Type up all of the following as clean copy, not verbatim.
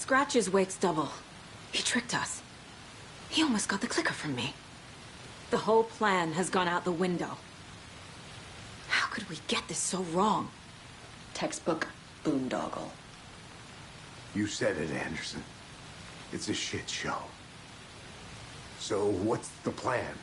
Scratch is Wake's double. He tricked us. He almost got the clicker from me. The whole plan has gone out the window. How could we get this so wrong? Textbook boondoggle. You said it, Anderson. It's a shit show. So what's the plan?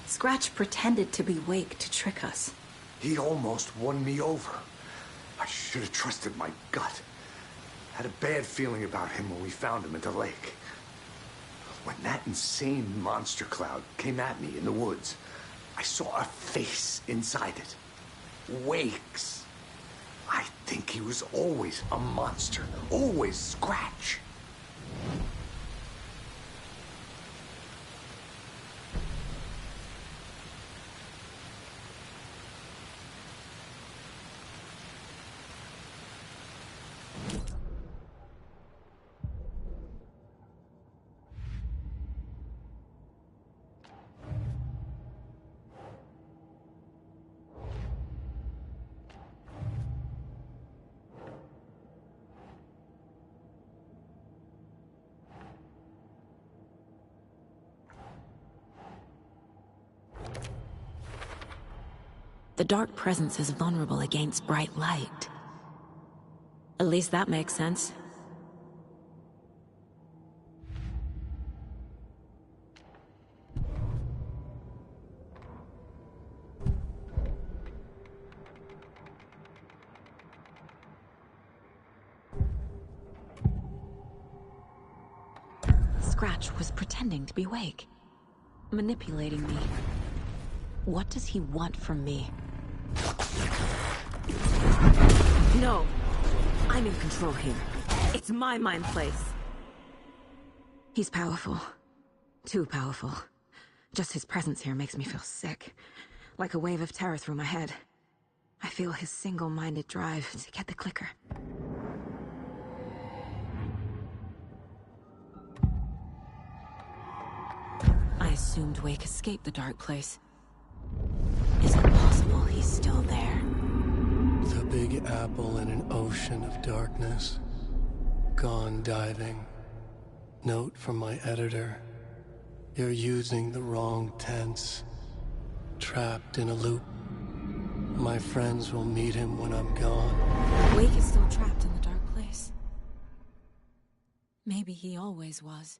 Scratch pretended to be Wake to trick us. He almost won me over. I should have trusted my gut. Had a bad feeling about him when we found him at the lake. When that insane monster cloud came at me in the woods, I saw a face inside it. Wake's. I think he was always a monster. Always Scratch. The dark presence is vulnerable against bright light. At least that makes sense. Scratch was pretending to be Wake, manipulating me. What does he want from me? No, I'm in control here. It's my mind place. He's powerful. Too powerful. Just his presence here makes me feel sick. Like a wave of terror through my head. I feel his single-minded drive to get the clicker. I assumed Wake escaped the dark place. Is it possible he's still there? The Big Apple in an ocean of darkness. Gone diving. Note from my editor. You're using the wrong tense. Trapped in a loop. My friends will meet him when I'm gone. Wake is still trapped in the dark place. Maybe he always was.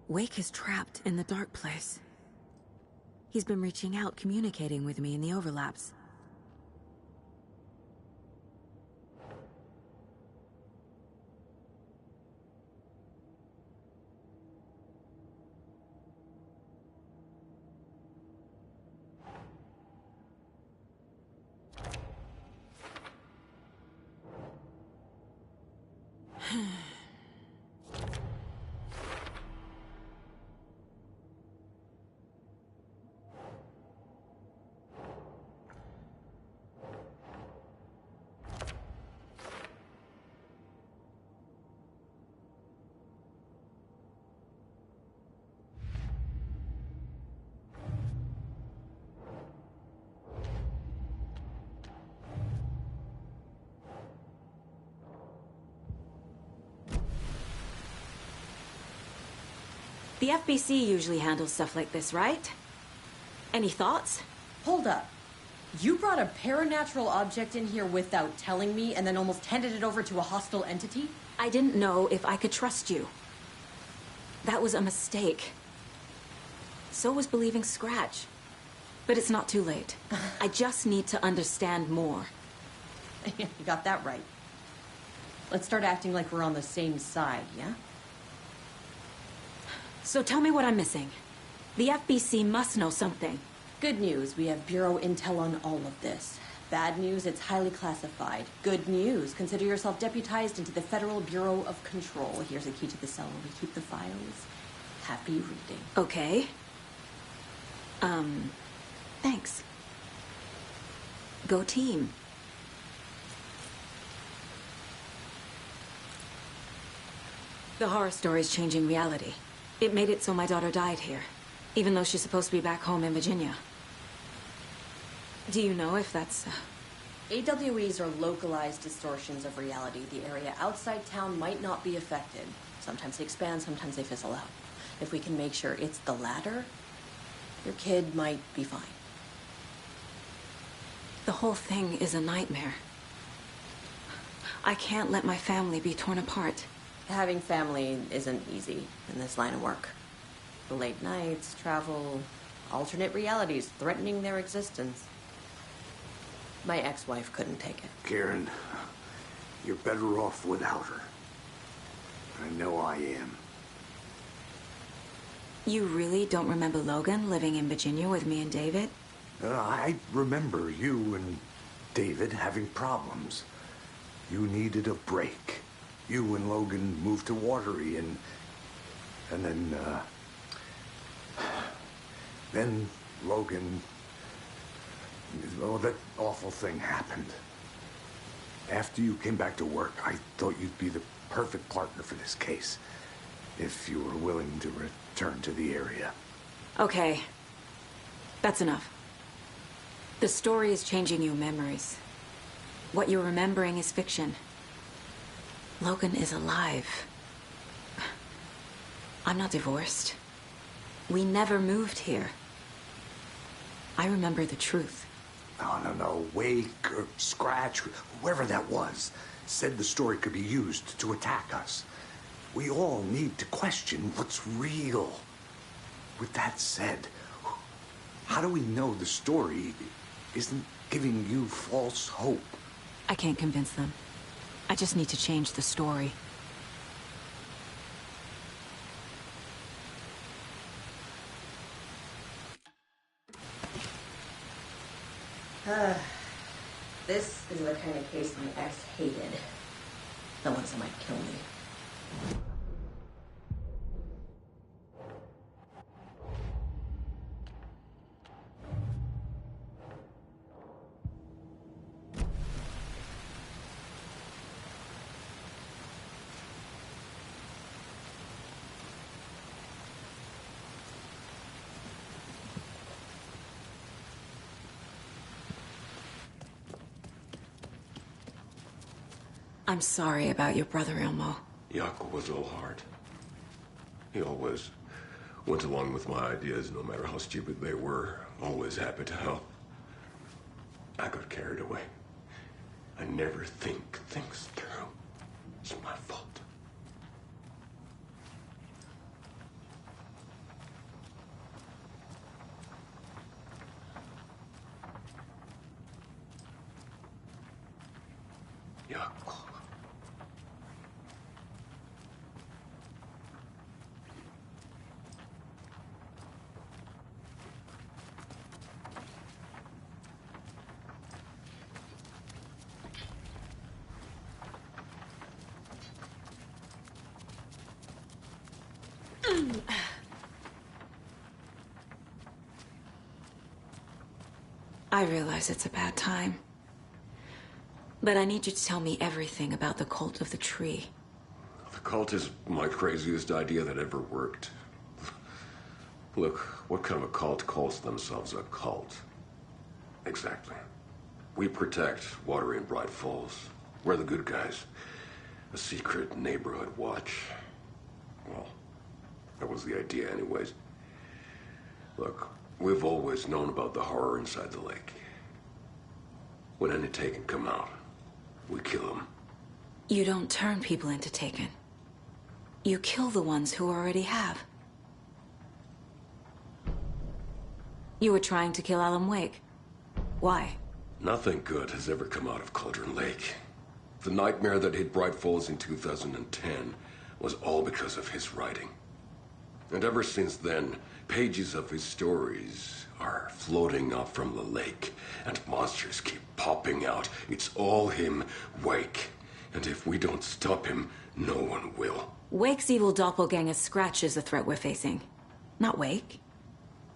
Wake is trapped in the dark place. He's been reaching out, communicating with me in the overlaps. The FBC usually handles stuff like this, right? Any thoughts? Hold up. You brought a paranatural object in here without telling me and then almost handed it over to a hostile entity? I didn't know if I could trust you. That was a mistake. So was believing Scratch. But it's not too late. I just need to understand more. You got that right. Let's start acting like we're on the same side, yeah? So tell me what I'm missing. The FBC must know something. Good news, we have Bureau intel on all of this. Bad news, it's highly classified. Good news, consider yourself deputized into the Federal Bureau of Control. Here's a key to the cell where we keep the files. Happy reading. Okay. Thanks. Go team. The horror story's changing reality. It made it so my daughter died here, even though she's supposed to be back home in Virginia. Do you know if that's... AWEs are localized distortions of reality. The area outside town might not be affected. Sometimes they expand, sometimes they fizzle out. If we can make sure it's the latter, your kid might be fine. The whole thing is a nightmare. I can't let my family be torn apart. Having family isn't easy in this line of work. The late nights, travel, alternate realities threatening their existence. My ex-wife couldn't take it. Karen, you're better off without her. I know I am. You really don't remember Logan living in Virginia with me and David? I remember you and David having problems. You needed a break. You and Logan moved to Watery and then Logan, oh, that awful thing happened. After you came back to work, I thought you'd be the perfect partner for this case, if you were willing to return to the area. Okay. That's enough. The story is changing your memories. What you're remembering is fiction. Logan is alive. I'm not divorced. We never moved here. I remember the truth. No. Wake or Scratch, whoever that was, said the story could be used to attack us. We all need to question what's real. With that said, how do we know the story isn't giving you false hope? I can't convince them. I just need to change the story. This is the kind of case my ex hated. The ones that might kill me. I'm sorry about your brother, Ilmo. Jaakko was all heart. He always went along with my ideas, no matter how stupid they were. Always happy to help. I got carried away. I never think things through. It's my fault. Jaakko. I realize it's a bad time. But I need you to tell me everything about the Cult of the Tree. The cult is my craziest idea that ever worked. Look, what kind of a cult calls themselves a cult? Exactly. We protect Watery and Bright Falls. We're the good guys. A secret neighborhood watch. Well, that was the idea anyways. Look, we've always known about the horror inside the lake. When any Taken come out, we kill them. You don't turn people into Taken. You kill the ones who already have. You were trying to kill Alan Wake. Why? Nothing good has ever come out of Cauldron Lake. The nightmare that hit Bright Falls in 2010 was all because of his writing. And ever since then, pages of his stories are floating up from the lake, and monsters keep popping out. It's all him, Wake. And if we don't stop him, no one will. Wake's evil doppelganger Scratch is the threat we're facing, not Wake.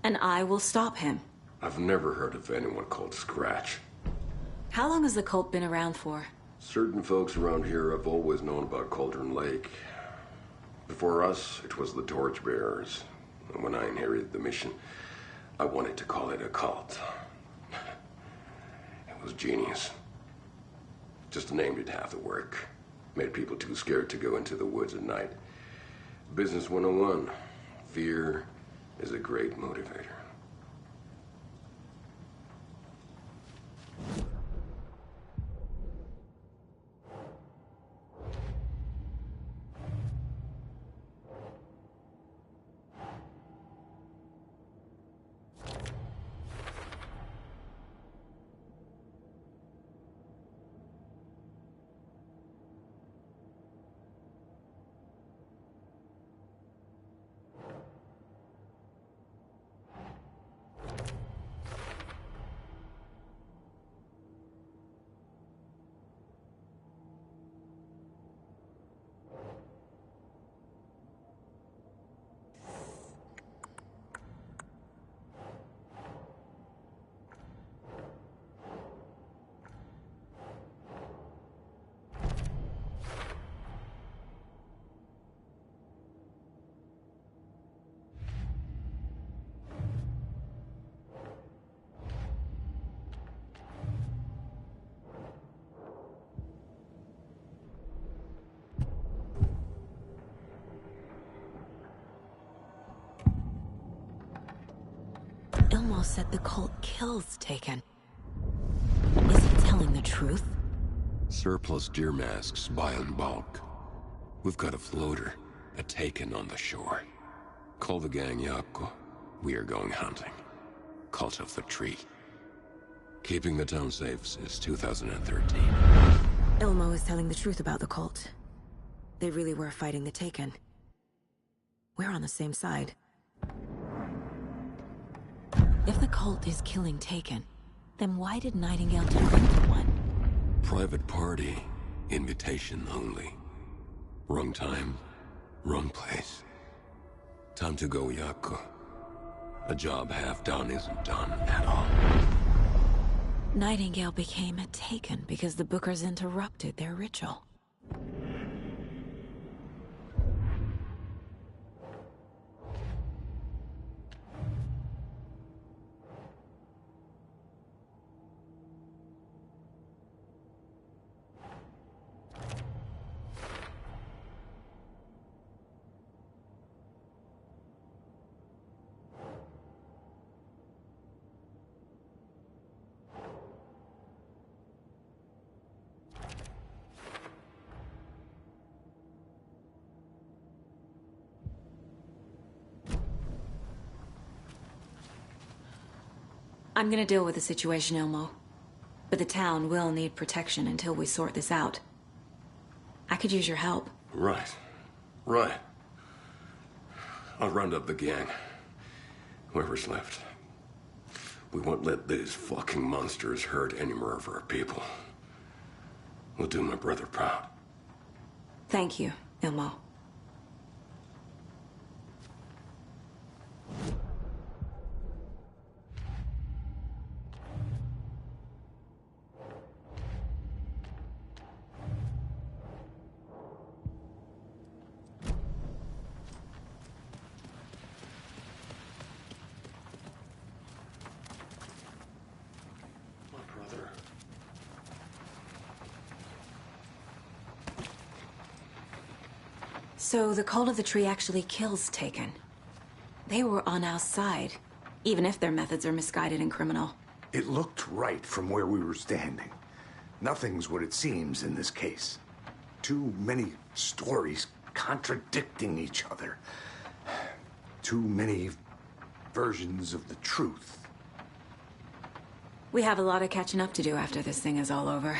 And I will stop him. I've never heard of anyone called Scratch. How long has the cult been around for? Certain folks around here have always known about Cauldron Lake. Before us, it was the Torchbearers. And when I inherited the mission, I wanted to call it a cult. It was genius. Just a name did half the work. Made people too scared to go into the woods at night. Business 101. Fear is a great motivator. Ilmo said the cult kills Taken. Is he telling the truth? Surplus deer masks buy in bulk. We've got a floater, a Taken on the shore. Call the gang Yako. We are going hunting. Cult of the Tree. Keeping the town safe since 2013. Ilmo is telling the truth about the cult. They really were fighting the Taken. We're on the same side. If the cult is killing Taken, then why did Nightingale turn into one? Private party. Invitation only. Wrong time, wrong place. Time to go, Yako. A job half done isn't done at all. Nightingale became a Taken because the Bookers interrupted their ritual. I'm gonna deal with the situation, Ilmo. But the town will need protection until we sort this out. I could use your help. Right. I'll round up the gang. Whoever's left. We won't let these fucking monsters hurt any more of our people. We'll do my brother proud. Thank you, Ilmo. So the Cult of the Tree actually kills Taken. They were on our side, even if their methods are misguided and criminal. It looked right from where we were standing. Nothing's what it seems in this case. Too many stories contradicting each other. Too many versions of the truth. We have a lot of catching up to do after this thing is all over.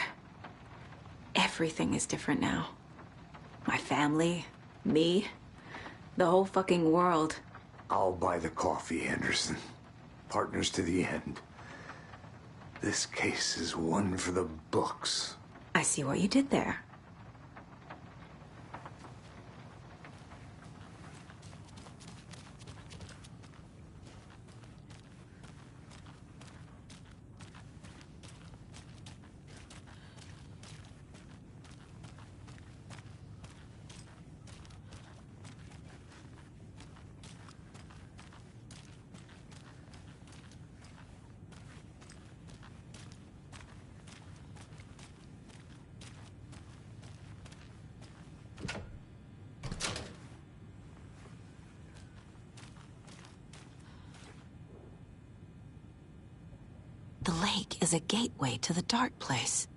Everything is different now. My family, me, The whole fucking world. I'll buy the coffee, Anderson. Partners to the end. This case is one for the books. I see what you did there. The lake is a gateway to the dark place.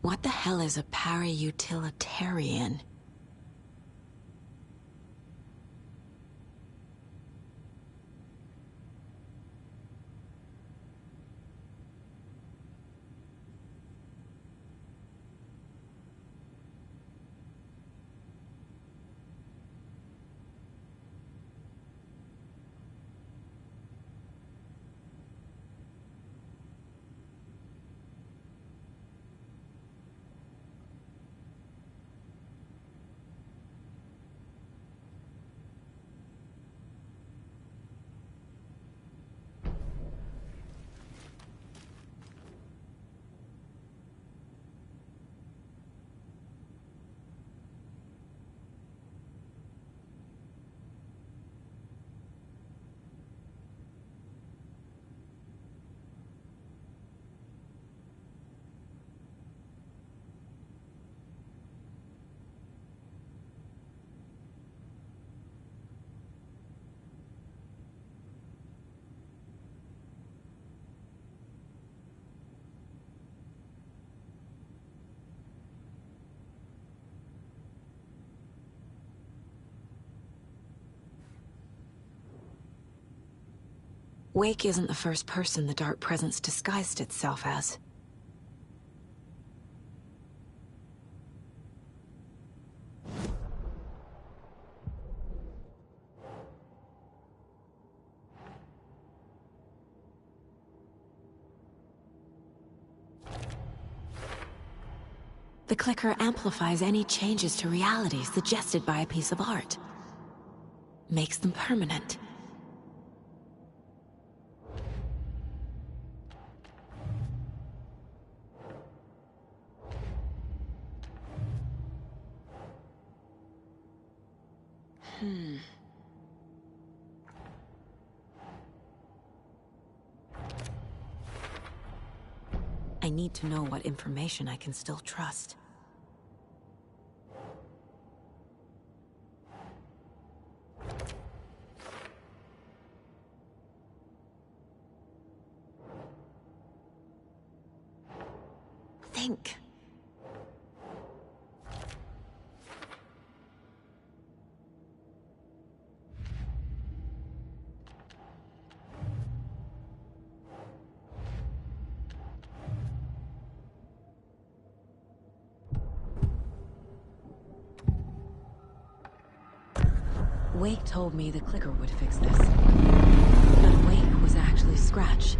What the hell is a para-utilitarian? Wake isn't the first person the Dark Presence disguised itself as. The clicker amplifies any changes to reality suggested by a piece of art. Makes them permanent. I need to know what information I can still trust. Think. Wake told me the clicker would fix this. But Wake was actually Scratch.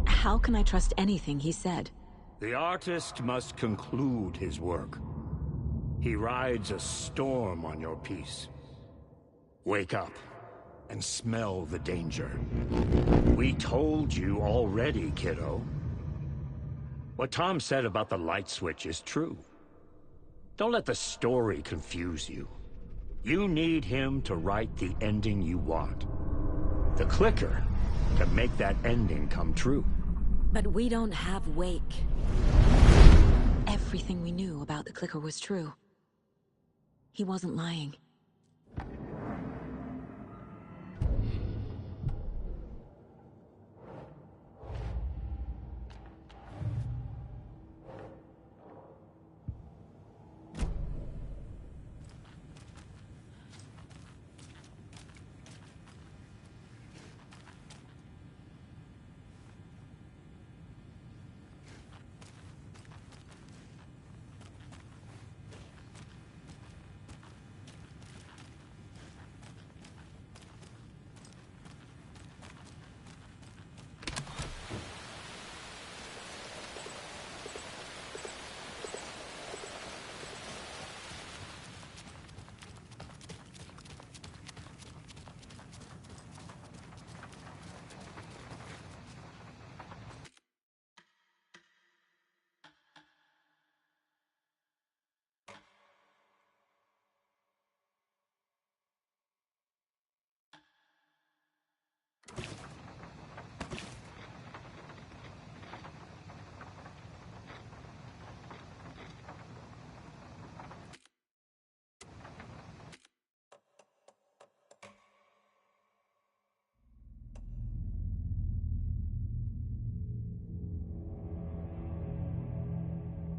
How can I trust anything he said? The artist must conclude his work. He rides a storm on your piece. Wake up and smell the danger. We told you already, kiddo. What Tom said about the light switch is true. Don't let the story confuse you. You need him to write the ending you want. The clicker can make that ending come true. But we don't have Wake. Everything we knew about the clicker was true. He wasn't lying.